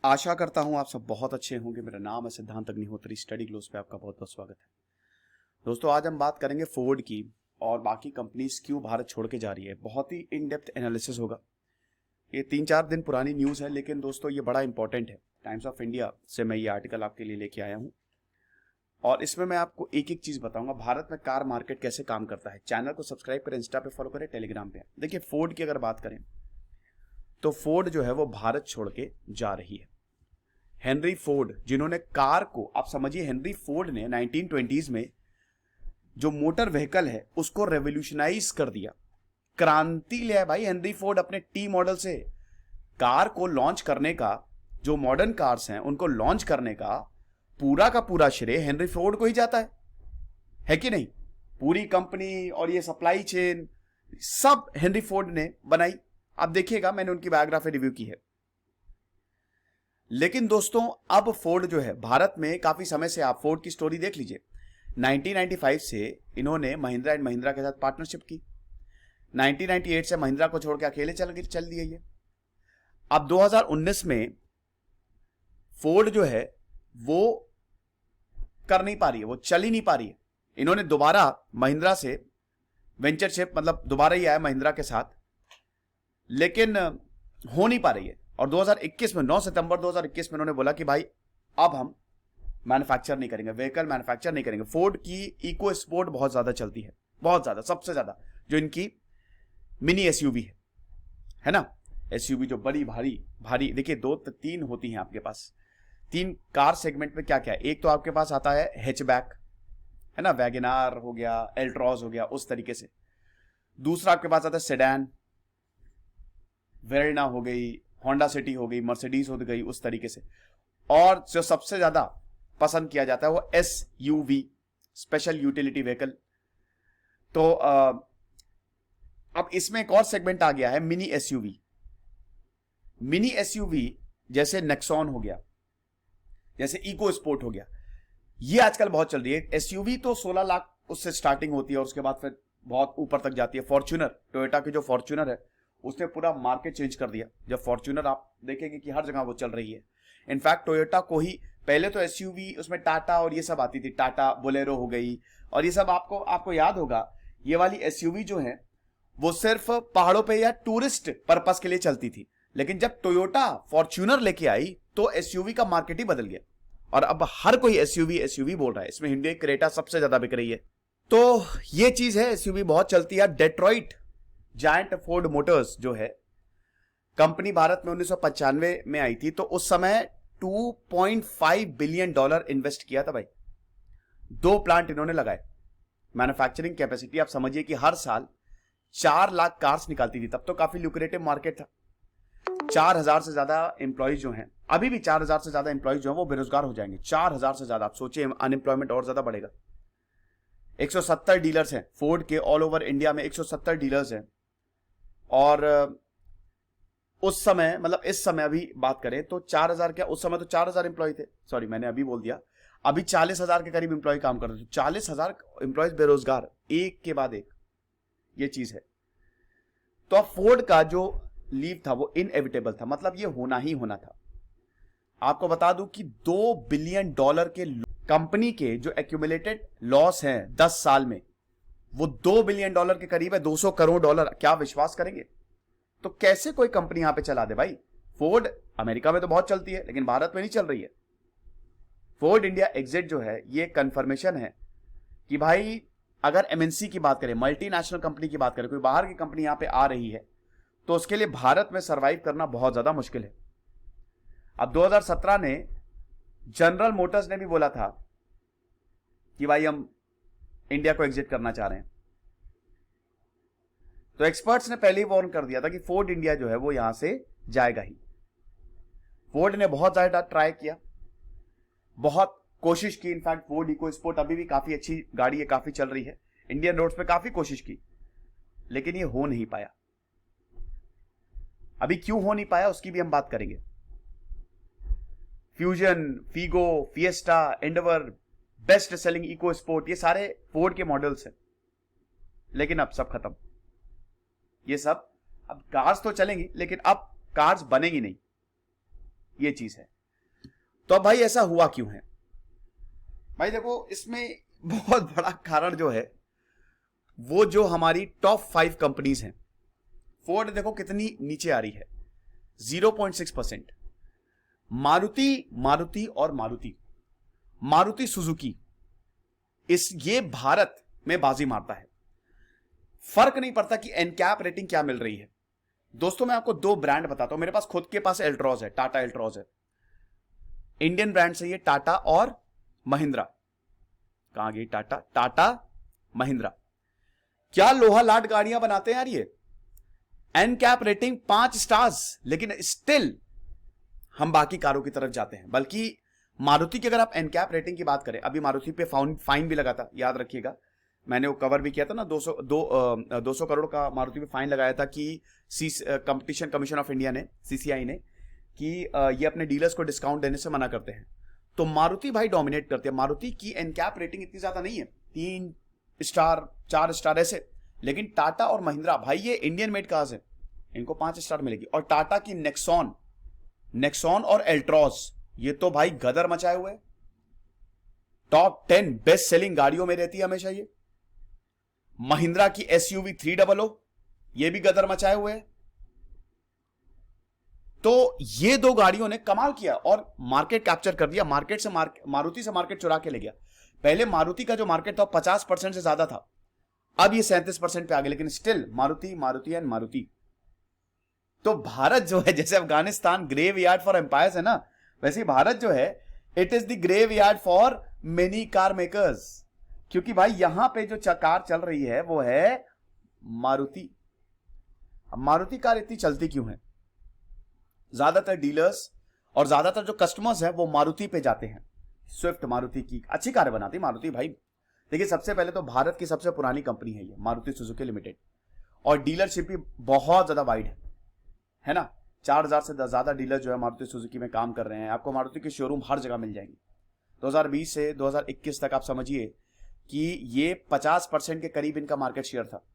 आशा करता हूं आप सब बहुत अच्छे होंगे। मेरा नाम है सिद्धांत अग्निहोत्री। स्टडी ग्लोस पे आपका बहुत बहुत स्वागत है। दोस्तों, आज हम बात करेंगे फोर्ड की और बाकी कंपनीज क्यों भारत छोड़ के जा रही है। बहुत ही इन डेप्थ एनालिसिस होगा। ये 3-4 दिन पुरानी न्यूज़ है, लेकिन दोस्तों ये बड़ा इंपॉर्टेंट है। टाइम्स ऑफ इंडिया से मैं ये आर्टिकल आपके लिए लेके आया हूँ और इसमें मैं आपको एक एक चीज़ बताऊंगा। भारत में कार मार्केट कैसे काम करता है। चैनल को सब्सक्राइब करें, इंस्टा पे फॉलो करें, टेलीग्राम पे। देखिए, फोर्ड की अगर बात करें तो फोर्ड जो है वो भारत छोड़ के जा रही है। हेनरी फोर्ड, जिन्होंने कार को, आप समझिए, हेनरी फोर्ड ने 1920s में जो मोटर व्हीकल है उसको रेवोल्यूशनाइज कर दिया, क्रांति ले आया भाई। हेनरी फोर्ड अपने टी मॉडल से कार को लॉन्च करने का, जो मॉडर्न कार्स हैं उनको लॉन्च करने का पूरा श्रेय हेनरी फोर्ड को ही जाता है कि नहीं। पूरी कंपनी और ये सप्लाई चेन सब हेनरी फोर्ड ने बनाई। आप देखिएगा, मैंने उनकी बायोग्राफी रिव्यू की है। लेकिन दोस्तों, अब फोर्ड जो है भारत में काफी समय से, आप फोर्ड की स्टोरी देख लीजिए। 1995 से इन्होंने महिंद्रा एंड महिंद्रा के साथ पार्टनरशिप की। 1998 से महिंद्रा को छोड़ के अकेले चल दिए ये। अब 2019 में फोर्ड जो है वो कर नहीं पा रही है, वो चल ही नहीं पा रही है। इन्होंने दोबारा महिंद्रा से वेंचरशिप, मतलब दोबारा ही आया महिंद्रा के साथ, लेकिन हो नहीं पा रही है। और 2021 में 9 सितंबर 2021 में उन्होंने बोला कि भाई अब हम मैन्युफैक्चर नहीं करेंगे, व्हीकल मैन्युफैक्चर नहीं करेंगे। फोर्ड की इको स्पोर्ट बहुत ज्यादा चलती है, बहुत ज्यादा, सबसे ज्यादा, जो इनकी मिनी एसयूवी है ना। एसयूवी जो बड़ी भारी भारी, देखिए 2-3 होती हैं आपके पास। 3 कार सेगमेंट में क्या क्या है। एक तो आपके पास आता है हैचबैक, है ना, वैगनार हो गया, एल्ट्रॉज हो गया, उस तरीके से। दूसरा आपके पास आता है सेडान, वेरेना हो गई, होंडा सिटी हो गई, मर्सिडीज हो गई, उस तरीके से। और जो सबसे ज्यादा पसंद किया जाता है वो एसयूवी, स्पेशल यूटिलिटी व्हीकल। तो अब इसमें एक और सेगमेंट आ गया है, मिनी एसयूवी। मिनी एसयूवी जैसे नेक्सॉन हो गया, जैसे इको स्पोर्ट हो गया, ये आजकल बहुत चल रही है। एसयूवी तो 16 लाख उससे स्टार्टिंग होती है और उसके बाद फिर बहुत ऊपर तक जाती है। फॉर्च्यूनर, टोयोटा की जो फॉर्च्यूनर है, उसने पूरा मार्केट चेंज कर दिया। जब फॉर्च्यूनर, आप देखेंगे कि हर जगह वो चल रही है। इनफैक्ट टोयोटा को ही, पहले तो एसयूवी उसमें टाटा और ये सब आती थी, टाटा बोलेरो हो गई और ये सब। आपको याद होगा, ये वाली एसयूवी जो है वो सिर्फ पहाड़ों पे या टूरिस्ट पर्पस के लिए चलती थी। लेकिन जब टोयोटा फॉर्च्यूनर लेके आई तो एसयूवी का मार्केट ही बदल गया और अब हर कोई एसयूवी एसयूवी बोल रहा है। इसमें हिंडई क्रेटा सबसे ज्यादा बिक रही है। तो ये चीज है, एसयूवी बहुत चलती है। डेट्रॉइट जायंट फोर्ड मोटर्स जो है कंपनी, भारत में 1995 में आई थी, तो उस समय $2.5 बिलियन इन्वेस्ट किया था भाई। 2 प्लांट इन्होंने लगाए। मैन्युफैक्चरिंग कैपेसिटी आप समझिए कि हर साल 4 लाख कार्स निकालती थी। तब तो काफी ल्यूक्रेटिव मार्केट था। 4000 से ज्यादा एम्प्लॉइज जो हैं, अभी भी 4000 से ज्यादा एम्प्लॉइज जो हैं वो बेरोजगार हो जाएंगे। 4000 से ज्यादा, आप सोचिए, अनएम्प्लॉयमेंट और ज्यादा बढ़ेगा। 170 डीलर्स हैं फोर्ड के, ऑल ओवर इंडिया में 170 डीलर्स हैं। और उस समय, मतलब इस समय अभी बात करें तो 4000, क्या उस समय तो 4000 एम्प्लॉय थे, सॉरी मैंने अभी बोल दिया। अभी 40,000 के करीब एम्प्लॉय काम करते थे। 40,000 एम्प्लॉयज बेरोजगार, एक के बाद एक, ये चीज है। तो अब फोर्ड का जो लीव था वो इनएविटेबल था, मतलब ये होना ही होना था। आपको बता दूं कि $2 बिलियन के कंपनी के जो एक्यूमुलेटेड लॉस हैं 10 साल में, वो $2 बिलियन के करीब है, $200 करोड़। क्या विश्वास करेंगे? तो कैसे कोई कंपनी यहां पे चला दे भाई? फोर्ड अमेरिका में तो बहुत चलती है, लेकिन भारत में नहीं चल रही है। फोर्ड इंडिया एग्जिट जो है, ये कंफर्मेशन है कि भाई अगर एमएनसी की बात करें, मल्टीनेशनल कंपनी की बात करें, कोई बाहर की कंपनी यहां पे आ रही है, तो उसके लिए भारत में सरवाइव करना बहुत ज्यादा मुश्किल है। अब 2017 ने जनरल मोटर्स ने भी बोला था कि भाई हम इंडिया को एग्जिट करना चाह रहे हैं। तो एक्सपर्ट्स ने पहले ही वार्न कर दिया था कि फोर्ड इंडिया जो है वो यहां से जाएगा ही। फोर्ड ने बहुत ज्यादा ट्राई किया, बहुत कोशिश की। इनफैक्ट फोर्ड इको स्पोर्ट अभी भी काफी अच्छी गाड़ी है, काफी चल रही है, इंडियन रोड्स पे काफी कोशिश की, लेकिन ये हो नहीं पाया। अभी क्यों हो नहीं पाया उसकी भी हम बात करेंगे। Fusion, Figo, Fiesta, Endeavour, best selling EcoSport, ये सारे फोर्ड के मॉडल्स हैं, लेकिन अब सब खत्म। ये सब, अब कार्स तो चलेंगी लेकिन अब कार्स बनेगी नहीं। ये चीज है। तो अब भाई ऐसा हुआ क्यों है? भाई देखो, इसमें बहुत बड़ा कारण जो है वो जो हमारी टॉप 5 कंपनीज हैं, फोर्ड देखो कितनी नीचे आ रही है, 0.6%। मारुति सुजुकी ये भारत में बाजी मारता है। फर्क नहीं पड़ता कि एनकैप रेटिंग क्या मिल रही है। दोस्तों मैं आपको 2 ब्रांड बताता हूं, मेरे पास खुद के पास एल्ट्रॉज है, टाटा एल्ट्रॉज है, इंडियन ब्रांड से, ये टाटा और महिंद्रा। कहां गई टाटा महिंद्रा। क्या लोहा लाट गाड़ियां बनाते हैं यार ये। एनकैप रेटिंग 5 स्टार्स, लेकिन स्टिल हम बाकी कारों की तरफ जाते हैं। बल्कि मारुति की अगर आप एनकैप रेटिंग की बात करें, अभी मारुति पे फाइन भी लगा था, याद रखिएगा, मैंने वो कवर भी किया था ना, 200 करोड़ का मारुति पे फाइन लगाया था कि कंपटीशन कमीशन ऑफ इंडिया ने, सीसीआई ने, कि ये अपने डीलर्स को डिस्काउंट देने से मना करते हैं। तो मारुति भाई डोमिनेट करती है। मारुति की एनकैप रेटिंग इतनी ज्यादा नहीं है, 3 स्टार 4 स्टार ऐसे, लेकिन टाटा और महिंद्रा भाई ये इंडियन मेड कार्स है, इनको 5 स्टार मिलेगी। और टाटा की नेक्सॉन और एल्ट्रॉस, ये तो भाई गदर मचाए हुए, टॉप 10 बेस्ट सेलिंग गाड़ियों में रहती है हमेशा ये। महिंद्रा की एसयूवी 300, ये भी गदर मचाए हुए है। तो ये 2 गाड़ियों ने कमाल किया और मार्केट कैप्चर कर दिया, मारुति से मार्केट चुरा के ले गया। पहले मारुति का जो मार्केट था 50% से ज्यादा था, अब ये 37% पे आ गया, लेकिन स्टिल मारुति एंड मारुति। तो भारत जो है, जैसे Afghanistan graveyard for empires है ना, वैसे भारत जो है it is the graveyard for many car makers. क्योंकि भाई यहां पे जो कार चल रही है वो है मारुति। अब मारुति कार इतनी चलती क्यों है? ज्यादातर डीलर्स और ज्यादातर जो कस्टमर्स हैं वो मारुति पे जाते हैं। स्विफ्ट मारुति की अच्छी कारें बनाती मारुति भाई। देखिए सबसे पहले तो भारत की सबसे पुरानी कंपनी है ये मारुति सुजुकी लिमिटेड, और डीलरशिप भी बहुत ज्यादा वाइड है ना। 4000 से ज्यादा डीलर जो है मारुति सुजुकी में काम कर रहे हैं। आपको मारुति के शोरूम हर जगह मिल जाएंगे। 2020 से 2021 तक आप समझिए कि ये 50% के करीब इनका मार्केट शेयर था।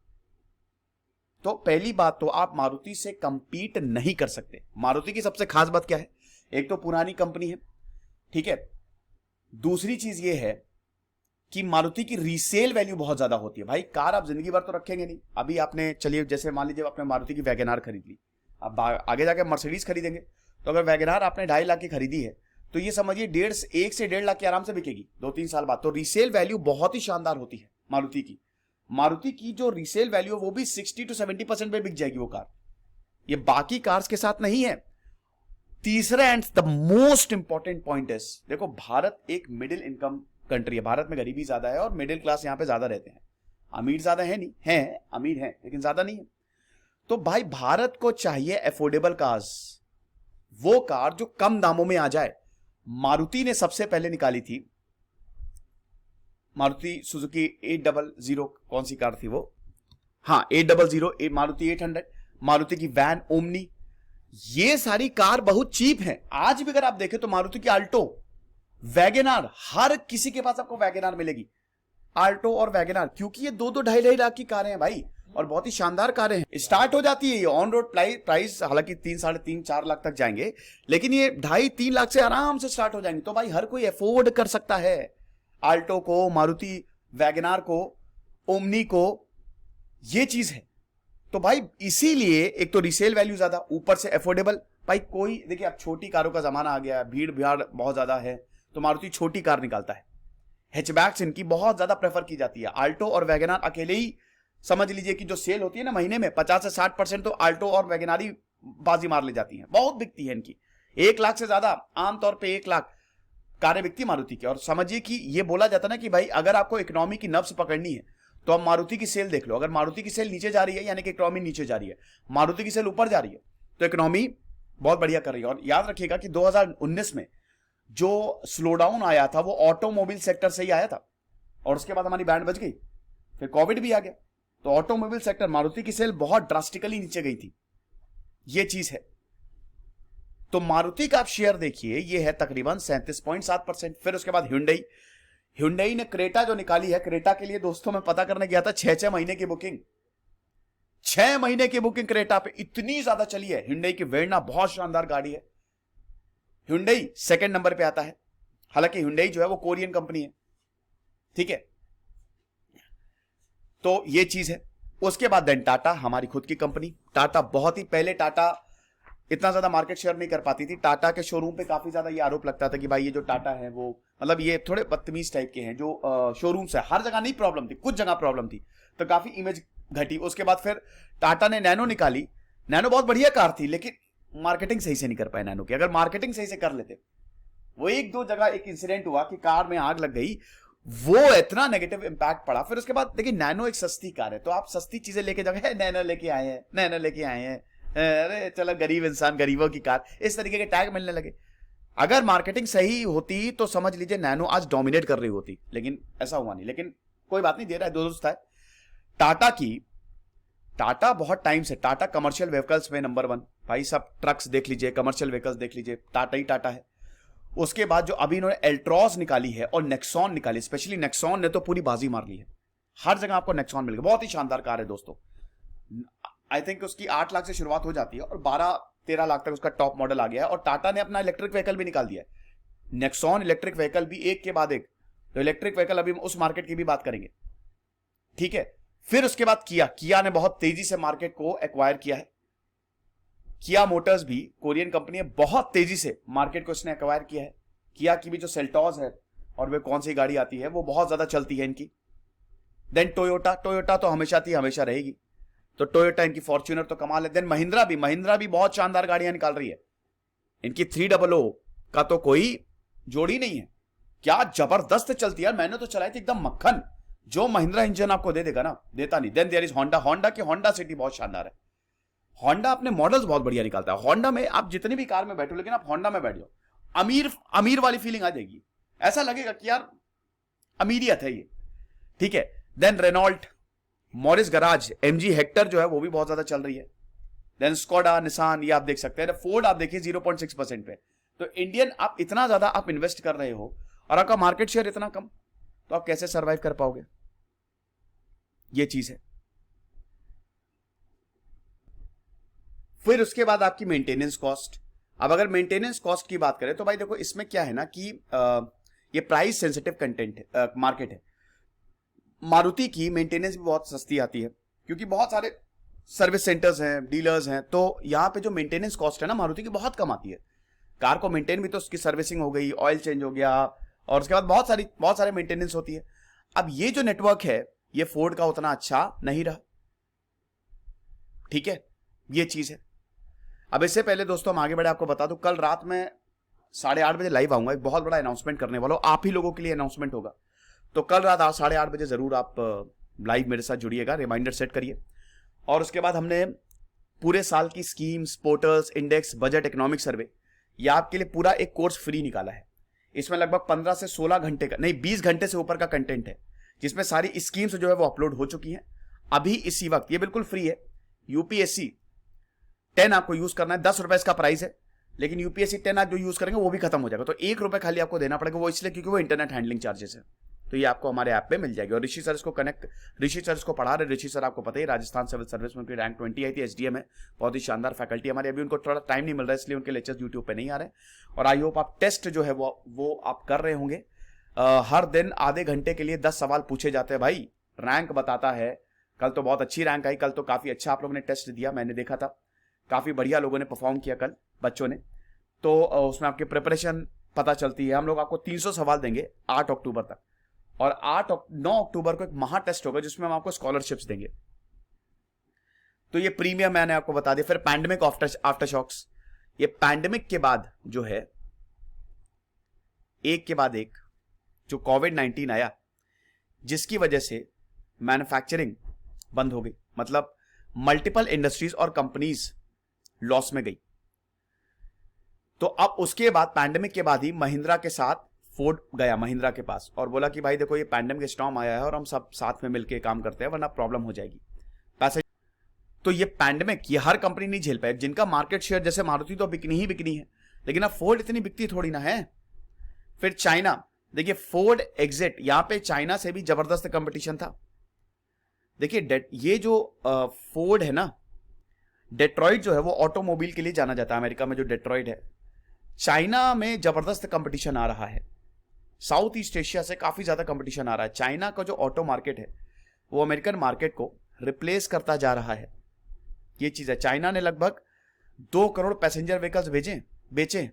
तो पहली बात तो आप मारुति से कंपीट नहीं कर सकते। मारुति की सबसे खास बात क्या है? एक तो पुरानी कंपनी है, ठीक है। दूसरी चीज ये है कि मारुति की रीसेल वैल्यू बहुत ज्यादा होती है। भाई कार आप जिंदगी भर तो रखेंगे नहीं। अभी आपने, चलिए जैसे मान लीजिए आपने मारुति की वैगनार खरीद ली, अब आगे जाके मर्सिडीज खरीदेंगे, तो अगर वैगनार आपने 2.5 लाख की खरीदी है तो ये समझिए 1 से 1.5 लाख की आराम से बिकेगी 2-3 साल बाद। तो रीसेल वैल्यू बहुत ही शानदार होती है मारुति की। मारुति की जो रीसेल वैल्यू है वो भी 60 to 70% पे बिक जाएगी वो कार। ये बाकी कार्स के साथ नहीं है। तीसरा and the most important point is, देखो भारत एक मिडिल इनकम कंट्री है। भारत में गरीबी ज्यादा है और मिडिल क्लास यहां पे ज्यादा रहते हैं। अमीर ज्यादा है नहीं, है अमीर है लेकिन ज्यादा नहीं है। तो भाई भारत को चाहिए अफोर्डेबल कार्स, वो कार जो कम दामों में आ जाए। मारुति ने सबसे पहले निकाली थी मारुति सुजुकी 800, कौन सी कार थी वो, हाँ 800, मारुति 800, मारुति की वैन ओमनी, ये सारी कार बहुत चीप हैं। आज भी अगर आप देखें तो मारुति की आल्टो, वैगनार, हर किसी के पास आपको वैगनार मिलेगी, आल्टो और वैगनार, क्योंकि ये 2-2.5 लाख की कारें हैं भाई, और बहुत ही शानदार कारें हैं। स्टार्ट हो जाती है ये ऑन रोड प्राइस, हालांकि 3-3.5-4 लाख तक जाएंगे, लेकिन ये 2.5-3 लाख से आराम से स्टार्ट हो जाएंगे। तो भाई हर कोई अफोर्ड कर सकता है आल्टो को, मारुति वैगनार को, ओमनी को, ये चीज है। तो भाई इसीलिए एक तो रीसेल वैल्यू ज्यादा, ऊपर से अफोर्डेबल। भाई कोई देखिए, अब छोटी कारों का जमाना आ गया, भीड़ भाड़ बहुत ज्यादा है, तो मारुति छोटी कार निकालता है। हैचबैक्स इनकी बहुत ज्यादा प्रेफर की जाती है। आल्टो और वैगनार अकेले ही समझ लीजिए कि जो सेल होती है ना महीने में 50 से 60% तो आल्टो और वैगनार ही बाजी मार ले जाती है। बहुत बिकती है इनकी, 1 लाख से ज्यादा, आमतौर पे 1 लाख कारें बिकती मारुति की। और समझिए कि ये बोला जाता ना कि भाई अगर आपको इकोनॉमी की नब्ज पकड़नी है तो आप मारुति की सेल देख लो। अगर मारुति की सेल नीचे जा रही है यानी कि इकोनॉमी नीचे जा रही है, मारुति की सेल ऊपर जा रही है तो इकोनॉमी बहुत बढ़िया कर रही है। और याद रखिएगा कि 2019 में जो स्लोडाउन आया था वो ऑटोमोबाइल सेक्टर से ही आया था, और उसके बाद हमारी बैंड बज गई, फिर कोविड भी आ गया, तो ऑटोमोबाइल सेक्टर, मारुति की सेल बहुत ड्रास्टिकली नीचे गई थी। ये चीज है। तो मारुति का आप शेयर देखिए, ये है तकरीबन 37.7%। फिर उसके बाद ह्युंडई ने क्रेटा जो निकाली है, क्रेटा के लिए दोस्तों मैं पता करने गया था, 6 महीने की बुकिंग, 6 महीने की बुकिंग क्रेटा पे, इतनी ज्यादा चली है। ह्युंडई की वेरना बहुत शानदार गाड़ी है, Hyundai सेकंड नंबर पे आता है, हालांकि Hyundai जो है वो कोरियन कंपनी है, ठीक है। तो ये चीज है। उसके बाद देन टाटा, हमारी खुद की कंपनी टाटा। बहुत ही पहले टाटा इतना ज्यादा मार्केट शेयर नहीं कर पाती थी। टाटा के शोरूम पे काफी ज्यादा ये आरोप लगता था कि भाई ये जो टाटा है वो मतलब ये थोड़े बदतमीज टाइप के हैं जो शोरूम्स है। हर जगह नहीं प्रॉब्लम थी, कुछ जगह प्रॉब्लम थी, तो काफी इमेज घटी। उसके बाद फिर टाटा ने नैनो निकाली। नैनो बहुत बढ़िया कार थी, लेकिन मार्केटिंग सही से नहीं कर पाए नैनो की। अगर मार्केटिंग सही से कर लेते, वो एक दो जगह एक इंसिडेंट हुआ कि कार में आग लग गई, वो इतना नेगेटिव इंपैक्ट पड़ा। फिर उसके बाद देखिए नैनो एक सस्ती कार है, तो आप सस्ती चीजें लेके जाओगे, नैनो लेके आए हैं, नैनो लेके आए हैं, अरे चलो गरीब इंसान, गरीबों की कार, इस तरीके के टैग मिलने लगे। अगर मार्केटिंग सही होती तो समझ लीजिए नैनो आज डोमिनेट कर रही होती, लेकिन ऐसा हुआ नहीं। लेकिन कोई बात नहीं, दे रहा है दोस्त है। टाटा की, टाटा बहुत टाइम से, टाटा कमर्शियल व्हीकल्स में नंबर 1 भाई। सब ट्रक्स देख लीजिए, कमर्शियल व्हीकल्स देख लीजिए, टाटा ही टाटा है। उसके बाद जो अभी इन्होंने एल्ट्रॉस निकाली है और नेक्सॉन निकाली, स्पेशली नेक्सॉन ने तो पूरी बाजी मार ली है। हर जगह आपको नेक्सॉन मिल गया। बहुत ही शानदार कार है दोस्तों। आई थिंक उसकी 8 लाख से शुरुआत हो जाती है और 12-13 लाख तक उसका टॉप मॉडल आ गया है। और टाटा ने अपना इलेक्ट्रिक व्हीकल भी निकाल दिया है, नेक्सॉन इलेक्ट्रिक व्हीकल भी, एक के बाद एक। तो इलेक्ट्रिक व्हीकल अभी उस मार्केट की भी बात करेंगे, ठीक है। फिर उसके बाद किया ने बहुत तेजी से मार्केट को एक्वायर किया है। किया मोटर्स भी कोरियन कंपनी है, बहुत तेजी से मार्केट को इसने एक्वायर किया है। किया की भी जो सेल्टॉस है और वे कौन सी गाड़ी आती है वो बहुत ज्यादा चलती है इनकी। देन टोयोटा, टोयोटा तो हमेशा थी, हमेशा रहेगी। तो टोयोटा, इनकी फॉर्च्यूनर तो कमाल है। देन महिंद्रा भी बहुत शानदार गाड़ियां निकाल रही है। इनकी 300 का तो कोई जोड़ी नहीं है, क्या जबरदस्त चलती है। मैंने तो चलाई थी एकदम मक्खन। जो महिंद्रा इंजन आपको दे देगा ना, देता नहीं। Then there is Honda, Honda की होंडा सिटी बहुत शानदार है। होंडा अपने मॉडल्स बहुत बढ़िया निकालता है। होंडा में आप जितनी भी कार में बैठो, लेकिन आप होंडा में बैठ जाओ, अमीर वाली फीलिंग आ जाएगी। ऐसा लगेगा कि यार अमीरियत है ये, ठीक है। Then Renault, Morris Garages, MG Hector जो है वो भी बहुत ज्यादा चल रही है। देन स्कोडा, निसान, ये आप देख सकते हैं। फोर्ड आप देखिए 0.6% पे। तो इंडियन आप इतना ज्यादा आप इन्वेस्ट कर रहे हो और आपका मार्केट शेयर इतना कम, तो आप कैसे सर्वाइव कर पाओगे? ये चीज है। फिर उसके बाद आपकी मेंटेनेंस कॉस्ट। अब अगर मेंटेनेंस कॉस्ट की बात करें तो भाई देखो इसमें क्या है ना कि ये प्राइस सेंसिटिव कंटेंट है, मार्केट है। मारुति की मेंटेनेंस भी बहुत सस्ती आती है, क्योंकि बहुत सारे सर्विस सेंटर्स हैं, डीलर्स हैं। तो यहां पे जो मेंटेनेंस कॉस्ट है ना मारुति की बहुत कम आती है। कार को मेंटेन भी तो उसकी सर्विसिंग हो गई, ऑयल चेंज हो गया, और उसके बाद बहुत सारे मेंटेनेंस होती है। अब ये जो नेटवर्क है ये फोर्ड का उतना अच्छा नहीं रहा, ठीक है, ये चीज है। अब इससे पहले दोस्तों हम आगे बढ़े, आपको बता दूं कल रात में 8:30 बजे लाइव आऊंगा, एक बहुत बड़ा अनाउंसमेंट करने वाला हूं। आप ही लोगों के लिए अनाउंसमेंट होगा, तो कल रात 8:30 बजे जरूर आप लाइव मेरे साथ जुड़िएगा, रिमाइंडर सेट करिए। और उसके बाद हमने पूरे साल की schemes, portals, index, budget, economic survey, ये आपके लिए पूरा एक कोर्स फ्री निकाला है। इसमें लगभग 15 से 16 घंटे का नहीं, 20 घंटे से ऊपर का कंटेंट है, जिसमें सारी स्कीम्स जो है वो अपलोड हो चुकी हैं अभी इसी वक्त। ये बिल्कुल फ्री है। यूपीएससी 10 आपको यूज करना है, 10 रुपए इसका प्राइस है, लेकिन यूपीएससी 10 आप जो यूज करेंगे वो भी खत्म हो जाएगा। तो 1 रुपए खाली आपको देना पड़ेगा, वो इसलिए क्योंकि वो इंटरनेट हैंडलिंग चार्जेस है। तो ये आपको हमारे ऐप पे मिल जाएगी। और ऋषि सर इसको ऋषि सर इसको पढ़ा रहे। ऋषि सर आपको पता ही, राजस्थान सिविल सर्विस में उनकी रैंक 20 आई थी, एसडीएम है, बहुत ही शानदार फैकल्टी हमारी। अभी उनको थोड़ा टाइम नहीं मिल रहा है, इसलिए उनके लेक्चर्स यूट्यूब पे नहीं आ रहे। और आई होप आप टेस्ट जो है वो आप कर रहे होंगे। हर दिन आधे घंटे के लिए 10 सवाल पूछे जाते हैं भाई, रैंक बताता है। कल तो बहुत अच्छी रैंक आई, कल तो काफी अच्छा आप लोगों ने टेस्ट दिया, मैंने देखा था, काफी बढ़िया लोगों ने परफॉर्म किया कल, बच्चों ने। तो उसमें आपकी प्रिपरेशन पता चलती है। हम लोग आपको 300 सवाल देंगे 8 अक्टूबर तक, और 9 अक्टूबर को एक महा टेस्ट होगा जिसमें हम आपको स्कॉलरशिप्स देंगे। तो ये प्रीमियम मैंने आपको बता दिया। फिर पैंडेमिक आफ्टर शॉक्स, ये पैंडेमिक के बाद जो है एक के बाद एक जो कोविड-19 आया, जिसकी वजह से मैन्युफैक्चरिंग बंद हो गई, मतलब मल्टीपल इंडस्ट्रीज और कंपनीज लॉस में गई। तो अब उसके बाद पैंडेमिक के बाद ही महिंद्रा के साथ फोर्ड गया महिंद्रा के पास और बोला कि भाई देखो ये पैंडेमिक स्टॉर्म आया है और हम सब साथ में मिलकर काम करते हैं, वरना प्रॉब्लम हो जाएगी पैसे। तो ये पैंडेमिक ये हर कंपनी नहीं झेल पाए। जिनका मार्केट शेयर, जैसे मारुति तो बिकनी ही बिकनी है, लेकिन अब फोर्ड इतनी बिकती थोड़ी ना है। फिर चाइना, देखिए फोर्ड एग्जिट, यहां पे चाइना से भी जबरदस्त कंपटीशन था। देखिए ये जो फोर्ड है ना, डेट्रॉइट जो है वो ऑटोमोबाइल के लिए जाना जाता है अमेरिका में, जो डेट्रॉइट है। चाइना में जबरदस्त कंपटीशन आ रहा है, साउथ ईस्ट एशिया से काफी ज्यादा कंपटीशन आ रहा है। चाइना का जो ऑटो मार्केट है वो अमेरिकन मार्केट को रिप्लेस करता जा रहा है, ये चीज है। चाइना ने लगभग 2 करोड़ पैसेंजर व्हीकल्स बेचे,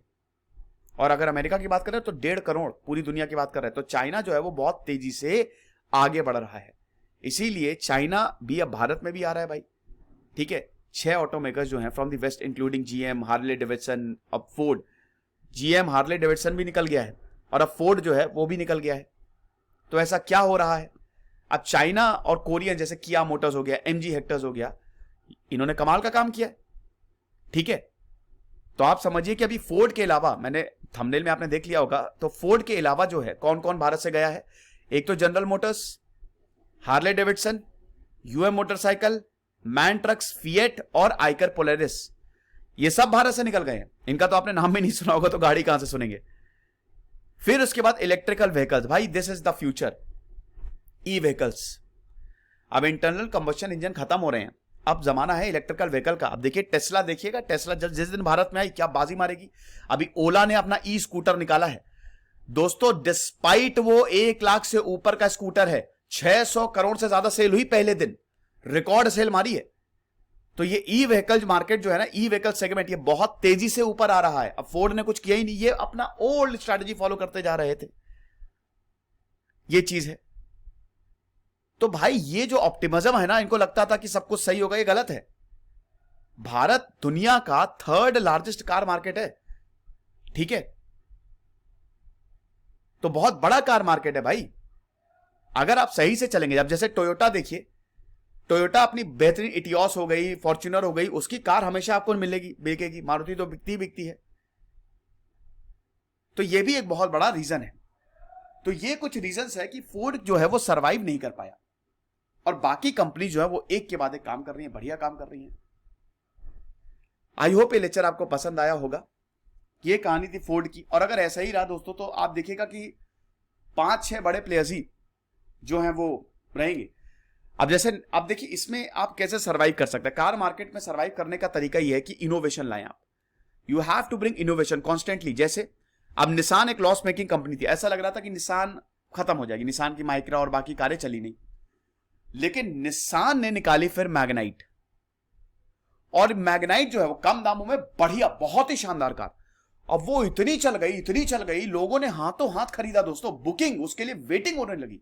और अगर अमेरिका की बात करें तो 1.5 करोड़, पूरी दुनिया की बात कर रहे हैं। तो चाइना जो है वो बहुत तेजी से आगे बढ़ रहा है, इसीलिए चाइना भी अब भारत में भी आ रहा है भाई। ठीक है, 6 ऑटो मेकर्स जो हैं from the west including GM, Harley Davidson, अब फोर्ड, जीएम हार्ले डेविडसन भी निकल गया है और अब फोर्ड जो है वो भी निकल गया है। तो ऐसा क्या हो रहा है, अब चाइना और कोरियन जैसे किया मोटर्स हो गया, एमजी हेक्टर्स हो गया, इन्होंने कमाल का काम किया है। ठीक है, तो आप समझिए कि अभी फोर्ड के अलावा, मैंने थंबनेल में आपने देख लिया होगा, तो फोर्ड के अलावा जो है कौन कौन भारत से गया है, एक तो general Motors, Harley Davidson, UM motorcycle, man trucks, fiat और आइकर पोलेरिस, ये सब भारत से निकल गए हैं। इनका तो आपने नाम भी नहीं सुना होगा, तो गाड़ी कहां से सुनेंगे। फिर उसके बाद इलेक्ट्रिकल व्हीकल्स, भाई this is the future, E vehicles. अब इंटरनल कंबस्शन इंजन खत्म हो रहे हैं, अब जमाना है इलेक्ट्रिकल व्हीकल का। अब देखिए टेस्ला, देखिएगा टेस्ला जिस दिन भारत में आई क्या बाजी मारेगी। अभी ओला ने अपना ई स्कूटर निकाला है दोस्तों, डिस्पाइट वो 1 लाख से ऊपर का स्कूटर है, 600 करोड़ से ज्यादा सेल हुई पहले दिन, रिकॉर्ड सेल मारी है। तो ये ई व्हीकल मार्केट जो है ना, ई व्हीकल सेगमेंट, ये बहुत तेजी से ऊपर आ रहा है। अब फोर्ड ने कुछ किया ही नहीं, ये अपना ओल्ड स्ट्रैटेजी फॉलो करते जा रहे थे, ये चीज है। तो भाई ये जो ऑप्टिमिज्म है ना, इनको लगता था कि सब कुछ सही होगा, ये गलत है। भारत दुनिया का 3rd लार्जेस्ट कार मार्केट है, ठीक है, तो बहुत बड़ा कार मार्केट है भाई, अगर आप सही से चलेंगे। अब जैसे टोयोटा देखिए, टोयोटा अपनी बेहतरीन इटियोस हो गई, फॉर्च्यूनर हो गई, उसकी कार हमेशा आपको मिलेगी, बिकेगी। मारुति तो बिकती है। तो ये भी एक बहुत बड़ा रीजन है। तो ये कुछ रीजंस है कि फोर्ड जो है वो सरवाइव नहीं कर पाया, और बाकी कंपनी जो है वो एक के बाद एक काम कर रही है, बढ़िया काम कर रही है। आई होप ये लेक्चर आपको पसंद आया होगा। ये कहानी थी फोर्ड की, और अगर ऐसा ही रहा दोस्तों तो आप देखिएगा कि 5-6 बड़े प्लेयर्स ही जो हैं वो रहेंगे। अब जैसे आप देखिए इसमें आप कैसे सरवाइव कर सकते हैं। कार मार्केट में सरवाइव करने का तरीका यह है कि इनोवेशन लाएं आप। You have to bring innovation constantly. जैसे अब निसान एक लॉस मेकिंग कंपनी थी, ऐसा लग रहा था कि निसान खत्म हो जाएगी, निसान की माइक्रा और बाकी कारें चली नहीं, लेकिन निसान ने निकाली फिर मैग्नाइट, और मैग्नाइट जो है वो कम दामों में बढ़िया, बहुत ही शानदार कार। अब वो इतनी चल गई, लोगों ने हाथों हाथ खरीदा दोस्तों, बुकिंग उसके लिए वेटिंग होने लगी।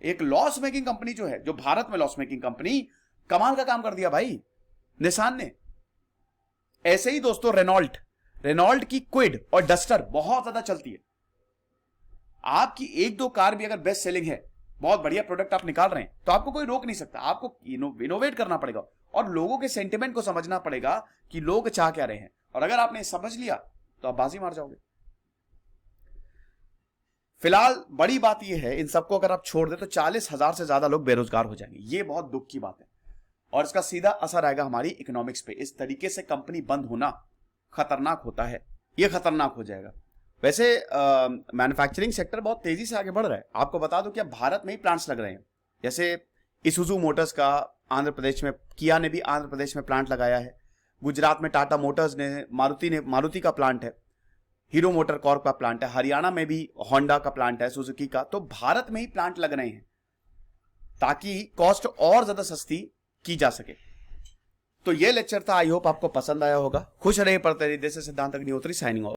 एक लॉस मेकिंग कंपनी जो है, जो भारत में लॉस मेकिंग कंपनी, कमाल का काम कर दिया भाई निसान ने। ऐसे ही दोस्तों रेनॉल्ट की क्विड और डस्टर बहुत ज्यादा चलती है। आपकी 1-2 कार भी अगर बेस्ट सेलिंग है, बहुत बढ़िया प्रोडक्ट आप निकाल रहे हैं, तो आपको कोई रोक नहीं सकता। आपको इनोवेट करना पड़ेगा और लोगों के सेंटिमेंट को समझना पड़ेगा कि लोग चाह क्या रहे हैं, और अगर आपने समझ लिया तो आप बाजी मार जाओगे। फिलहाल बड़ी बात यह है, इन सबको अगर आप छोड़ दे तो 40,000 से ज्यादा लोग बेरोजगार हो जाएंगे। ये बहुत दुख की बात है, और इसका सीधा असर आएगा हमारी इकोनॉमिक्स पे। इस तरीके से कंपनी बंद होना खतरनाक होता है, ये खतरनाक हो जाएगा। वैसे मैन्युफैक्चरिंग सेक्टर बहुत तेजी से आगे बढ़ रहा है। आपको बता दूं कि अब भारत में ही प्लांट्स लग रहे हैं, जैसे इसुजू मोटर्स का आंध्र प्रदेश में, किया ने भी आंध्र प्रदेश में प्लांट लगाया है, गुजरात में टाटा मोटर्स ने, मारुति का प्लांट है, हीरो मोटर कॉर्प का प्लांट है, हरियाणा में भी होंडा का प्लांट है, सुजुकी का। तो भारत में ही प्लांट लग रहे हैं ताकि कॉस्ट और ज्यादा सस्ती की जा सके। तो ये लेक्चर था, आई होप आपको पसंद आया होगा। खुश रहिए, पढ़ते रहिए। दिस इज सिद्धांत अग्निहोत्री साइनिंग ऑफ।